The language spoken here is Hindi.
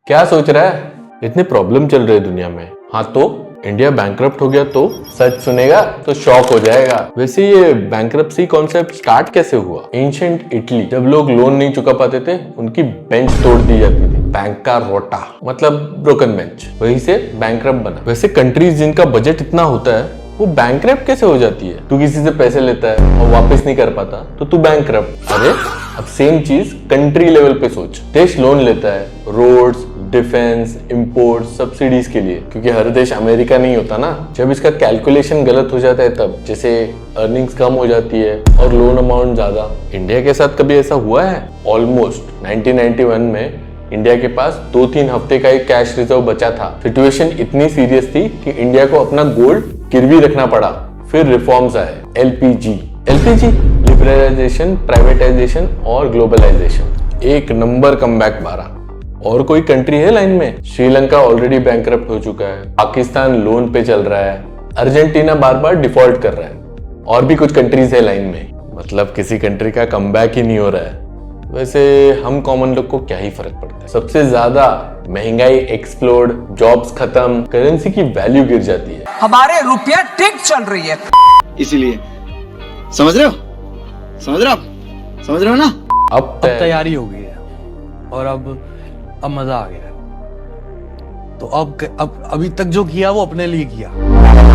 क्या सोच रहा है? इतने प्रॉब्लम चल रहे दुनिया में। हाँ तो इंडिया बैंकरप्ट हो गया तो सच सुनेगा तो शॉक हो जाएगा। वैसे ये बैंकरप्सी कॉन्सेप्ट स्टार्ट कैसे हुआ? एंशिएंट इटली, जब लोग लोन नहीं चुका पाते थे, उनकी बेंच तोड़ दी जाती थी। बैंक रोटा मतलब ब्रोकन बेंच, वहीं से बैंकरप्ट बना। वैसे कंट्रीज जिनका बजट इतना होता है वो बैंकरप्ट कैसे हो जाती है? तू किसी से पैसे लेता है और वापस नहीं कर पाता तो तू बैंकरप्ट। अरे अब सेम चीज कंट्री लेवल पे सोच। देश लोन लेता है रोड्स, डिफेंस, इंपोर्ट, सब्सिडीज के लिए, क्योंकि हर देश अमेरिका नहीं होता ना। जब इसका कैलकुलेशन गलत हो जाता है तब, जैसे अर्निंग्स कम हो जाती है और लोन अमाउंट ज्यादा। इंडिया के साथ कभी ऐसा हुआ है? ऑलमोस्ट 1991 में इंडिया के पास 2-3 हफ्ते का एक कैश रिजर्व बचा था। सिचुएशन इतनी सीरियस थी कि इंडिया को अपना गोल्ड गिरवी रखना पड़ा। फिर रिफॉर्म्स आए, एलपीजी, लिबरलाइजेशन, प्राइवेटाइजेशन और ग्लोबलाइजेशन। एक नंबर कमबैक मारा। और कोई कंट्री है लाइन में? श्रीलंका ऑलरेडी बैंकरप्ट हो चुका है, पाकिस्तान लोन पे चल रहा है, अर्जेंटीना बार बार डिफॉल्ट कर रहा है, और भी कुछ कंट्रीज है लाइन में। मतलब किसी कंट्री का कमबैक ही नहीं हो रहा है। वैसे हम कॉमन लोग को क्या ही फर्क पड़ता है? सबसे ज्यादा महंगाई एक्सप्लोड, जॉब्स खत्म, करेंसी की वैल्यू गिर जाती है। हमारे रुपया टिक चल रही है, इसीलिए समझ रहे हो? समझ रहे हो ना? अब तैयारी हो गई है और अब मजा आ गया है। तो अब अभी तक जो किया वो अपने लिए किया।